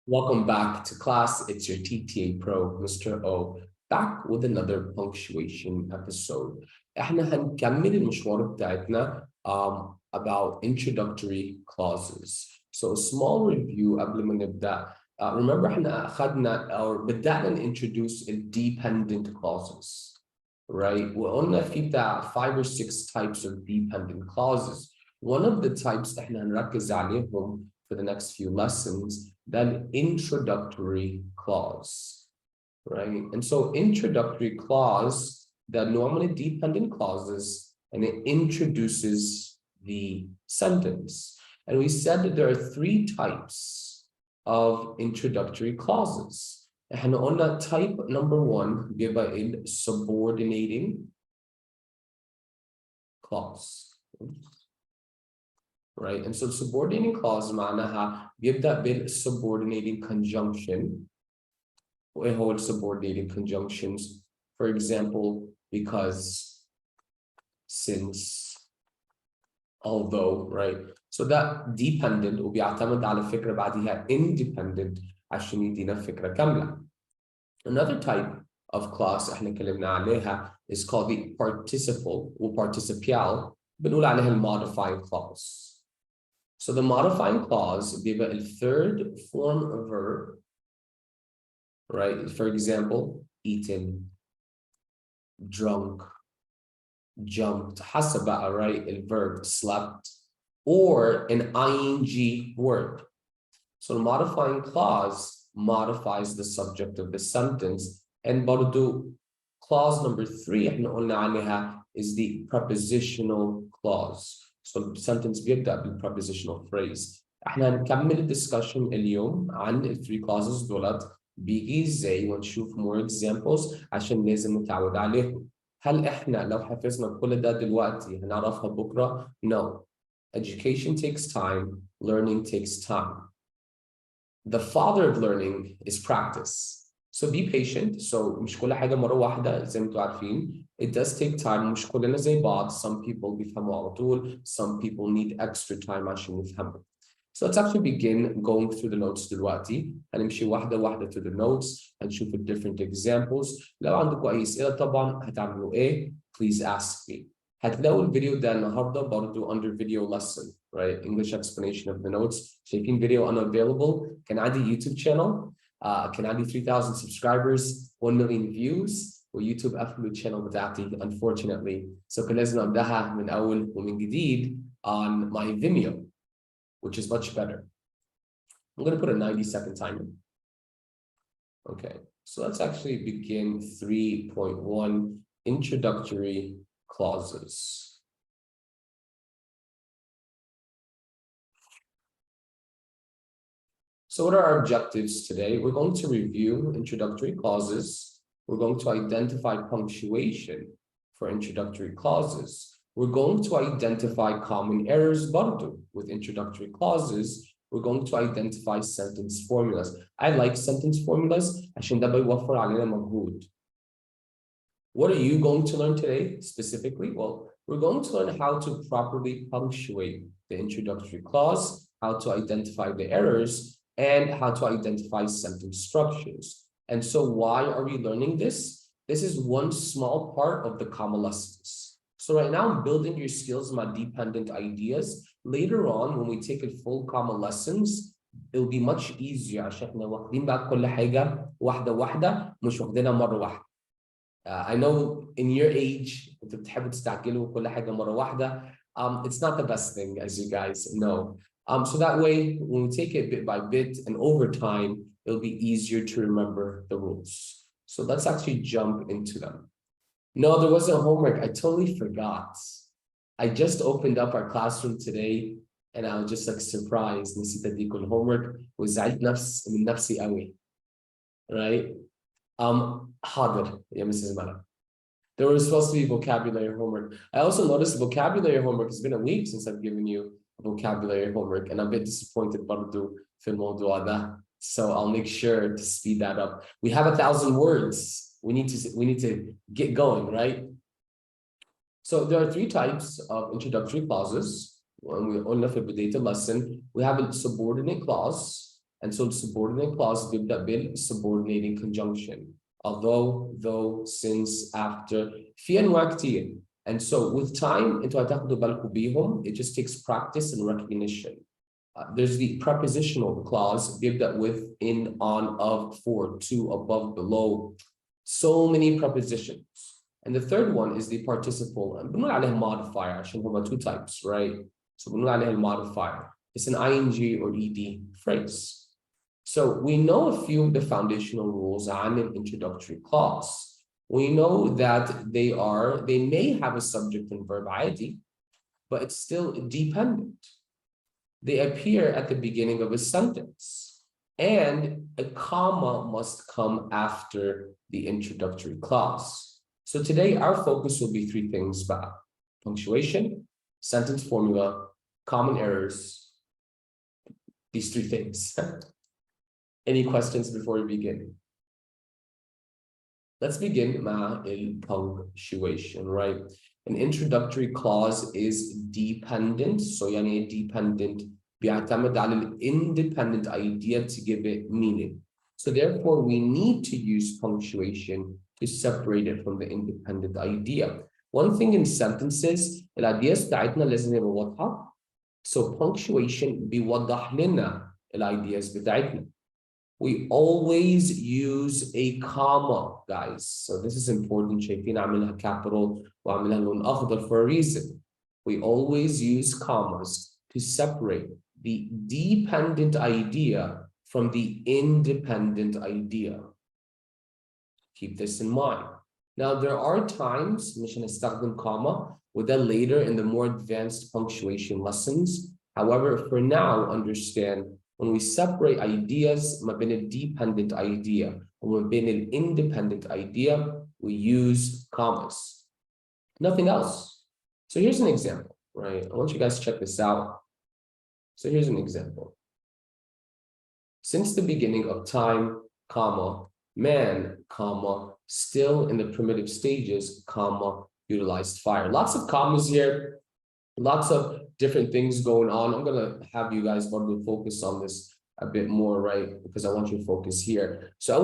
Welcome back to class. It's your TTA Pro, Mr. O, back with another punctuation episode. احنا هنكمل المشوار بتاعتنا about introductory clauses. So a small review قبل ما نبدأ. Remember احنا أخذنا or بدأنا introduce dependent clauses, right? وقلنا في بتاع 5 or 6 types of dependent clauses. One of the types احنا هنركز عليهم for the next few lessons, then introductory clause, right? And so introductory clause, they're normally dependent clauses, and it introduces the sentence. And we said that there are 3 types of introductory clauses. And on that type number 1, بيبقى in subordinating clause. Right? And so subordinating clause معناها بيبدأ بالsubordinating conjunction. وإيه هو subordinating conjunctions? For example, because, since, although, right? So that dependent وبيعتمد على فكرة بعدها independent عشان يدينا فكرة كاملة. Another type of clause احنا اتكلمنا عليها is called the participle or participial. بنقول عليها modifying clause. So the modifying clause بيبقى the third form of verb, right? For example, eaten, drunk, jumped, حسب بقى, right? The verb slept, or an ing word. So the modifying clause modifies the subject of the sentence. And برضو clause number 3 احنا قلنا عليها is the prepositional clause. So the sentence بيبدأ بالprepositional phrase. احنا هنكمل discussion اليوم عن ال 3 clauses دولت بيجي ازاي ونشوف more examples عشان لازم نتعود عليهم. هل احنا لو حفظنا كل ده دلوقتي هنعرفها بكرة؟ No. Education takes time, learning takes time. The father of learning is practice. So be patient. So مش كل حاجة مرة واحدة زي ما انتوا عارفين. It does take time. مش كلنا زي بعض. Some people بيفهموا على طول. Some people need extra time عشان يفهموا. So let's actually begin going through the notes دلوقتي. هنمشي واحدة واحدة through the notes. هنشوف the different examples. لو عندكم أي أسئلة طبعا هتعملوا إيه؟ Please ask me. هتلاقوا الفيديو ده النهارده برضه under video lesson, right? English explanation of the notes. شايفين فيديو unavailable. كان عندي يوتيوب channel. كان عندي 3000 subscribers, 1 million views. ويوتيوب قفلوا الشانل بتاعتي unfortunately. So كان لازم أبدأها من أول ومن جديد on my Vimeo, which is much better. I'm going to put a 90-second timer. Okay, so let's actually begin 3.1 introductory clauses. So what are our objectives today? We're going to review introductory clauses. We're going to identify punctuation for introductory clauses. We're going to identify common errors برضو with introductory clauses. We're going to identify sentence formulas. I like sentence formulas عشان ده بيوفر علينا مجهود. What are you going to learn today specifically? Well, we're going to learn how to properly punctuate the introductory clause, how to identify the errors, and how to identify sentence structures. And so why are we learning this? This is one small part of the comma lessons. So right now I'm building your skills on my dependent ideas. Later on, when we take a full comma lessons, it'll be much easier عشان احنا واخدين بقى كل حاجة واحدة واحدة مش واخدينها مرة واحدة. I know in your age, انتوا بتحبوا تستعجلوا كل حاجة مرة واحدة. It's not the best thing, as you guys know. So that way, when we take it bit by bit and over time, it'll be easier to remember the rules. So let's actually jump into them. No, there wasn't homework. I totally forgot. I just opened up our classroom today and I was just like surprised. نسيت اديكم الhomework وزعلت من نفسي قوي. Right? حاضر يا Mrs. Mala. There was supposed to be vocabulary homework. I also noticed vocabulary homework. It's been a week since I've given you vocabulary homework, and I'm a bit disappointed برضو في الموضوع ده. So I'll make sure to speed that up. We have 1,000 words. We need to get going, right? So there are 3 types of introductory clauses. When we only have a data lesson, we have a subordinate clause, And so the subordinate clause بيبدأ بالsubordinating conjunction. Although, though, since, after. في أنواع كتير. And so with time, انتوا هتاخدوا بالكم بيهم. It just takes practice and recognition. There's the prepositional clause بيبدأ with, in, on, of, for, to, above, below. So many prepositions. And the third one is the participle. بنقول عليه modifier عشان هما two types, right? So بنقول عليه modifier. It's an ing or ed phrase. So we know a few of the foundational rules on an introductory clause. We know that they may have a subject and verb ID, but it's still dependent. They appear at the beginning of a sentence, and a comma must come after the introductory clause. So today our focus will be three things: about punctuation, sentence formula, common errors. These three things. Any questions before we begin? Let's begin with punctuation, right? An introductory clause is dependent. So يعني dependent بيعتمد على independent idea to give it meaning. So therefore we need to use punctuation to separate it from the independent idea. One thing in sentences, ideas بتاعتنا لازم يبقى واضحة. So punctuation بيوضح لنا ideas بتاعتنا. We always use a comma, guys. So this is important. شايفين عاملها capital وعاملها لون أخضر for a reason. We always use commas to separate the dependent idea from the independent idea. Keep this in mind. Now, there are times مش هنستخدم comma with that later in the more advanced punctuation lessons. However, for now, understand when we separate ideas ما بين a dependent idea وما بين an independent idea, we use commas. Nothing else. So here's an example, right? I want you guys to check this out. So here's an example. Since the beginning of time, comma, man, comma, still in the primitive stages, comma, utilized fire. Lots of commas here, lots of different things going on. I'm gonna have you guys focus on this a bit more, right? Because I want you to focus here. So I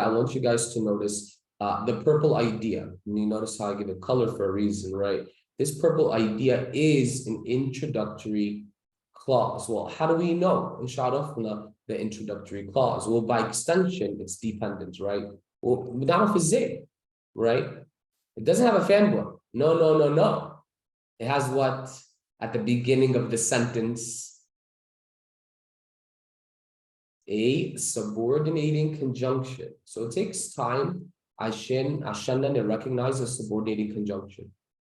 want you guys to notice the purple idea. And you notice how I give it color for a reason, right? This purple idea is an introductory clause. Well, how do we know? The introductory clause. Well, by extension, it's dependent, right? Well, now is it, right? It doesn't have a fan blow. No. It has what? At the beginning of the sentence, a subordinating conjunction. So it takes time to recognize a subordinating conjunction.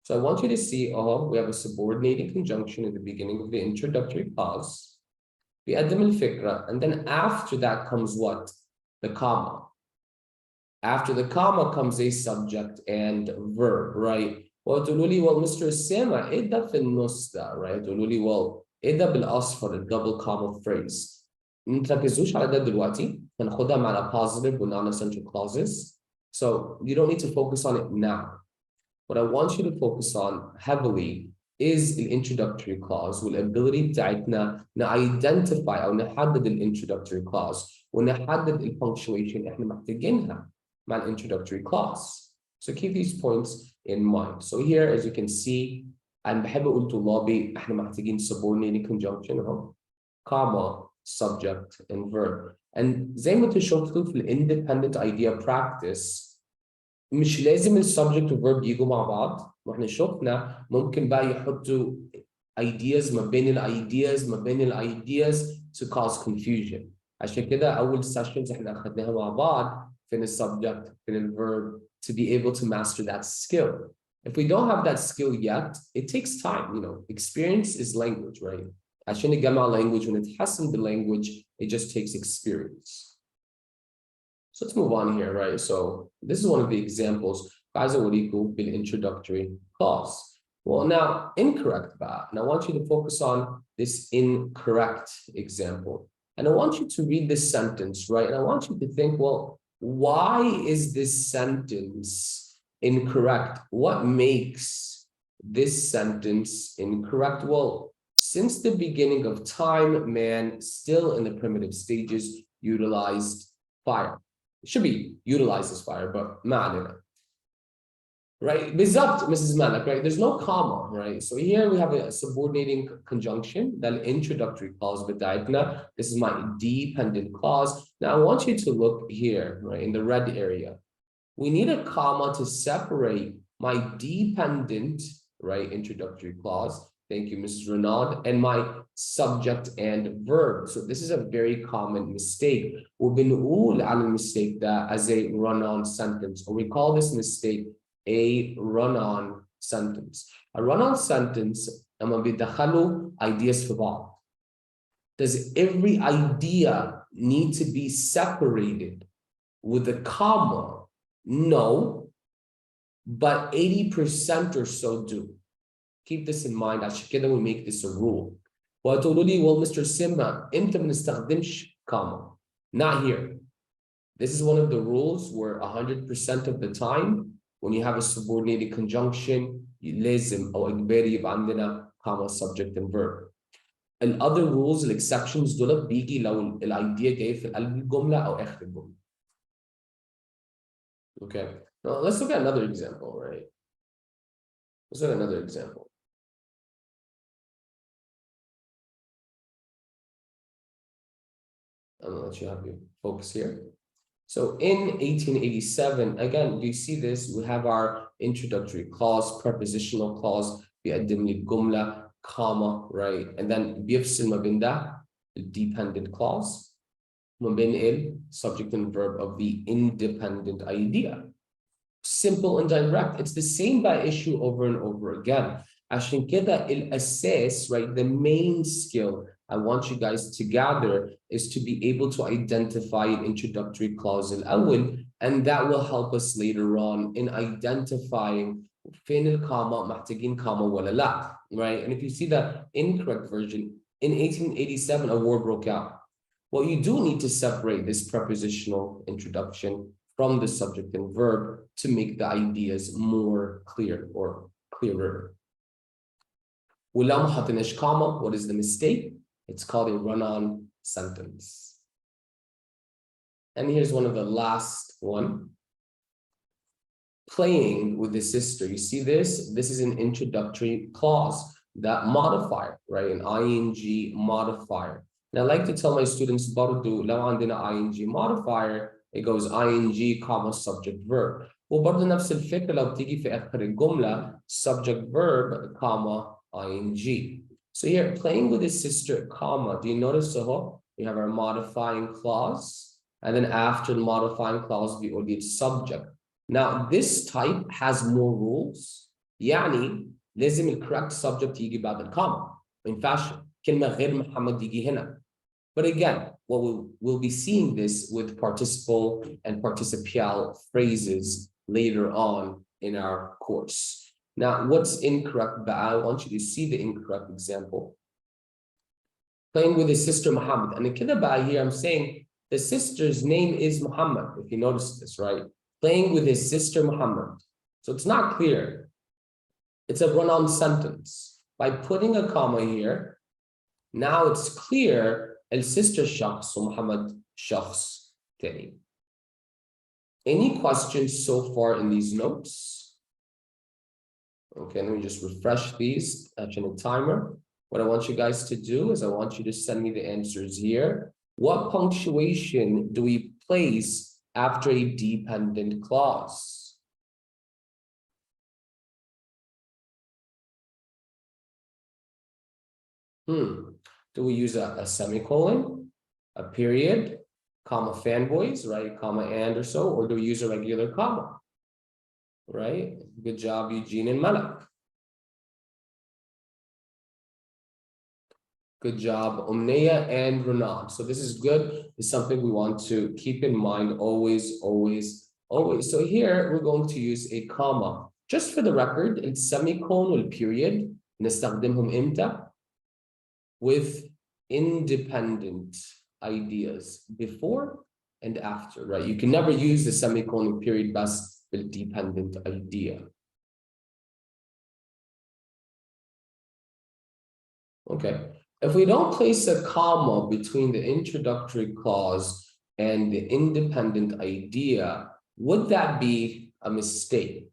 So I want you to see, we have a subordinating conjunction at the beginning of the introductory clause. بيقدم الفكرة, and then after that comes what? The comma. After the comma comes a subject and verb, right? وتقولوا لي well Mr. Sema ايه ده في النص ده, right? تقولوا لي well ايه ده بالأصفر, double comma phrase. ما تركزوش على ده دلوقتي, هناخدها مع positive و non-essential clauses. So you don't need to focus on it now. What I want you to focus on heavily is the introductory clause والability بتاعتنا identify أو نحدد introductory clause ونحدد punctuation احنا محتاجينها مع introductory clause. So keep these points in mind. So here, as you can see, أنا بحب أقول طلابي احنا محتاجين subordinating conjunction comma, subject, and verb. And زي ما انتوا شفتوا في independent idea practice, مش لازم السبجكت والverb يجوا مع بعض. واحنا شفنا ممكن بقى يحطوا ideas ما بين ideas to cause confusion. عشان كده أول sessions احنا أخدناها مع بعض فين السبجكت فين الverb to be able to master that skill. If we don't have that skill yet, it takes time. Experience is language, right? عشان نجمع language ونتحسن بالlanguage, it just takes experience. So let's move on here, right? So this is one of the examples. Guys, the introductory clause. Well, now incorrect bad. And I want you to focus on this incorrect example. And I want you to read this sentence, right? And I want you to think, well, why is this sentence incorrect? What makes this sentence incorrect? Well, since the beginning of time, man, still in the primitive stages, utilized fire. It should be utilized as fire, but ما right? بالضبط, Mrs. Malak, right? There's no comma, right? So here we have a subordinating conjunction, the introductory clause بتاعتنا. This is my dependent clause. Now I want you to look here, right, in the red area. We need a comma to separate my dependent, right, introductory clause. Thank you, Mrs. Renaud, and my subject and verb. So this is a very common mistake. وبنقول عن المistake that as a run-on sentence, or we call this mistake a run-on sentence. A run-on sentence, أما بيدخلوا ideas في بعض. Does every idea need to be separated with a comma? No, but 80% or so do. Keep this in mind. عشان كده we make this a rule. وهتقولوا لي, well, Mr. Simba, أنت ما بنستخدمش comma. Not here. This is one of the rules where 100% of the time, when you have a subordinated conjunction, لازم أو إجباري يبقى عندنا comma, subject and verb. And other rules, the exceptions دول بيجي لو الidea جاي في قلب الجملة أو آخر الجملة. Okay, now let's look at another example, right? Let's look at another example. I'm gonna let you have your focus here. So in 1887, again, do you see this? We have our introductory clause, prepositional clause, بيقدم لي الجملة, comma, right? And then بيفصل ما بين ده, the dependent clause, ما بين ال subject and verb of the independent idea. Simple and direct. It's the same by issue over and over again. عشان كده الأساس, right? The main skill I want you guys to gather is to be able to identify an introductory clause الأول, and that will help us later on in identifying فين الكاما, محتاجين comma ولا لا, right? And if you see the incorrect version, in 1887, a war broke out. Well, you do need to separate this prepositional introduction from the subject and verb to make the ideas more clear or clearer. ولو ما حطيناش comma, what is the mistake? It's called a run-on sentence. And here's one of the last one. Playing with the sister. You see this? This is an introductory clause, that modifier, right? An ing modifier. And I like to tell my students, برضو لو عندنا ing modifier, it goes ing, comma, subject, verb. وبرضو نفس الفكرة لو بتيجي في آخر الجملة, subject, verb, comma, ing. So here, playing with his sister, comma, do you notice we have our modifying clause, and then after the modifying clause, we already subject. Now, this type has more rules. يعني لازم the correct subject يجي بعد الكوما. ما ينفعش كلمة غير محمد يجي هنا. But again, what we'll be seeing this with participle and participial phrases later on in our course. Now, what's incorrect? But I want you to see the incorrect example. Playing with his sister Muhammad. And the kidda here, I'm saying the sister's name is Muhammad, if you notice this, right? Playing with his sister Muhammad. So it's not clear. It's a run-on sentence. By putting a comma here, now it's clear el-sister shakhs, so Muhammad shakhs tani. Any questions so far in these notes? Okay, let me just refresh these, actually a timer. What I want you guys to do is I want you to send me the answers here. What punctuation do we place after a dependent clause? Do we use a semicolon, a period, comma fanboys, right? Comma and or so, or do we use a regular comma? Right? Good job, Eugene and Malak. Good job, Omneya and Renan. So this is good. It's something we want to keep in mind always, always, always. So here we're going to use a comma. Just for the record, it's semicolon period. نستخدمهم إمتى? With independent ideas before and after, right? You can never use the semicolon period bus with dependent idea. Okay. If we don't place a comma between the introductory clause and the independent idea, would that be a mistake?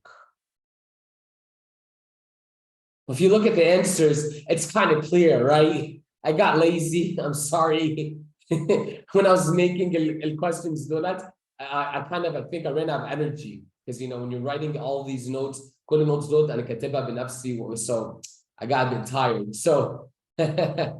If you look at the answers, it's kind of clear, right? I got lazy. I'm sorry. When I was making questions, I kind of, I think I ran out of energy because, when you're writing all these notes, كل notes دول أنا كاتبها بنفسي, so I got a bit tired. So if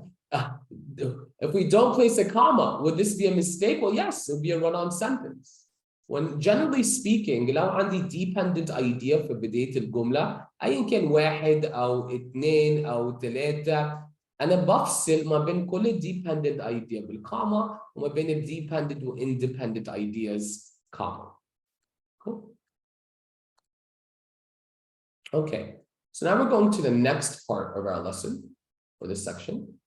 we don't place a comma, would this be a mistake? Well, yes, it would be a run-on sentence. When generally speaking, لو عندي dependent idea في بداية الجملة أيا كان واحد أو اثنين أو ثلاثة، أنا بفصل ما بين كل dependent idea بالكاما وما بين ال dependent و independent ideas comma. Cool. Okay, so now we're going to the next part of our lesson, or this section,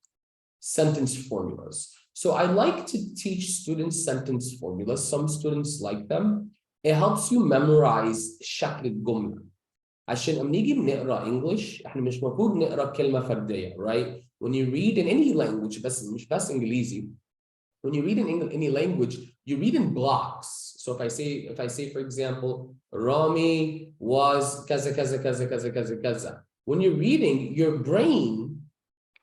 sentence formulas. So I like to teach students sentence formulas. Some students like them. It helps you memorize شكل الجملة. عشان لما نيجي بنقرا English احنا مش المفروض نقرا كلمة فردية, right? When you read in any language, بس مش بس إنجليزي. When you read in any language, you read in blocks. So if I say, for example, Rami was kaza kaza kaza kaza kaza kaza. When you're reading, your brain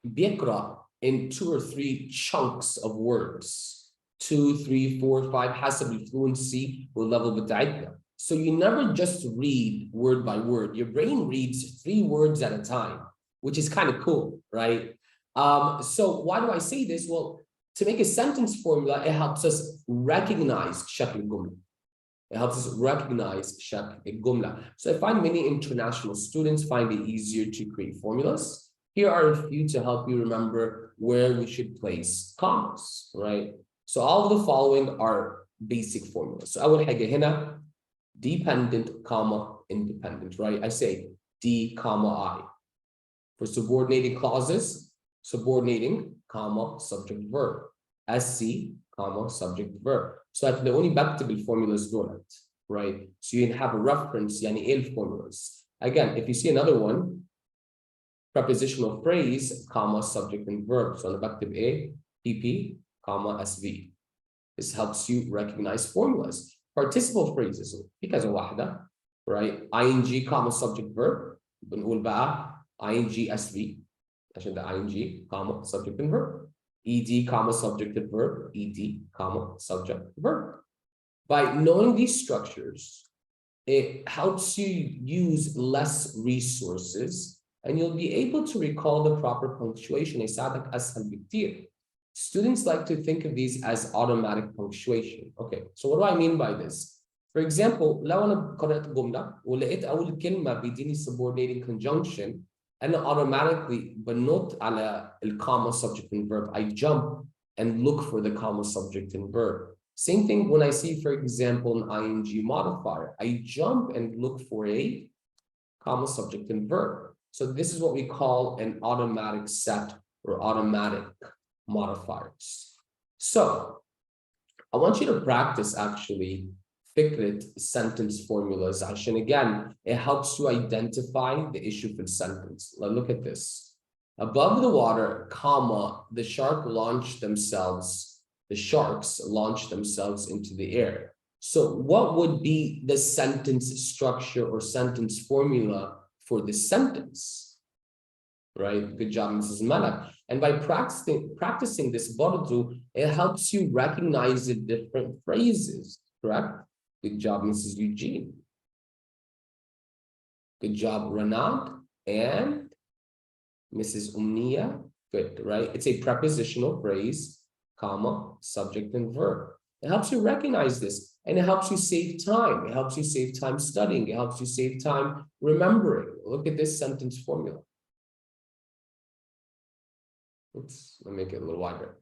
بيقرأ in 2 or 3 chunks of words. 2, 3, 4, 5 حسب الفluency والlevel بتاعتنا. So you never just read word by word. Your brain reads 3 words at a time, which is kind of cool, right? So why do I say this? Well, to make a sentence formula, it helps us recognize شكل الجملة. It helps us recognize شكل الجملة. So I find many international students find it easier to create formulas. Here are a few to help you remember where we should place commas, right? So all of the following are basic formulas. So أول حاجة هنا dependent, comma, independent, right? I say D, comma, I. For subordinating clauses, subordinating, comma, subject, verb. SC, comma, subject, verb. So هتلاقوني بكتب الformulas دولت, right? So you have a reference, يعني إيه الformulas. Again, if you see another one, prepositional phrase, comma, subject, and verb. So أنا بكتب A, PP, comma, SV. This helps you recognize formulas. Participle phrases, because of واحدة, right? ING, comma, subject, verb. بنقول بقى ING, SV. عشان ده ING, comma, subject, and verb. ED, comma, subject, and verb. ED, comma, subject, verb. By knowing these structures, it helps you use less resources and you'll be able to recall the proper punctuation. يساعدك أسهل بكتير. Students like to think of these as automatic punctuation. Okay, so what do I mean by this? For example, لو أنا قرأت جملة ولقيت أول كلمة بيديني subordinating conjunction, أنا automatically بنوت على comma, subject, and verb. I jump and look for the comma, subject, and verb. Same thing when I see, for example, an ing modifier. I jump and look for a comma, subject, and verb. So this is what we call an automatic set or automatic modifiers. So I want you to practice actually فكرة sentence formulas. عشان again, it helps you identify the issue for the sentence. Now look at this. Above the water, comma, the sharks launch themselves into the air. So what would be the sentence structure or sentence formula for this sentence? Right? Good job, Mrs. Malak. And by practicing this برضو, it helps you recognize the different phrases, correct? Good job, Mrs. Eugene. Good job, Renat and Mrs. Umnia. Good, right? It's a prepositional phrase, comma, subject, and verb. It helps you recognize this, and it helps you save time. It helps you save time studying. It helps you save time remembering. Look at this sentence formula. Oops, let me make it a little wider.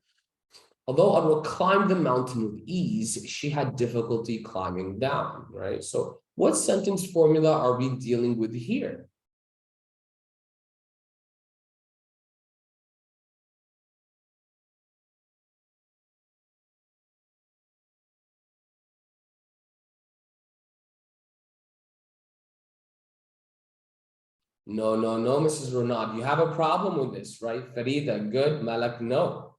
Although Arwa climbed the mountain with ease, she had difficulty climbing down, right? So what sentence formula are we dealing with here? No, Mrs. Ronald, you have a problem with this, right? Farida, good. Malak, no.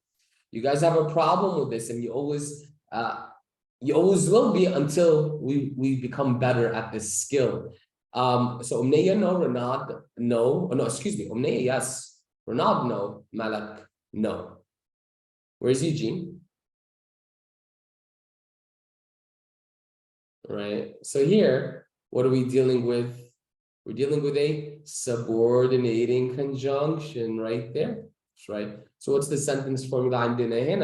You guys have a problem with this, and you always will be until we become better at this skill. So Umneya, no. Ronald, no. Oh, no, excuse me. Umneya, yes. Ronald, no. Malak, no. Where's Eugene? Right. So here, what are we dealing with? We're dealing with a subordinating conjunction right there. That's right. So what's the sentence formula I'm doing here?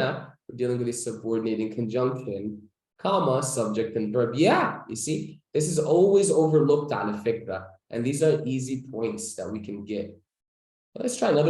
We're dealing with a subordinating conjunction, comma, subject and verb. Yeah, you see, this is always overlooked على فكرة. And these are easy points that we can get. Let's try another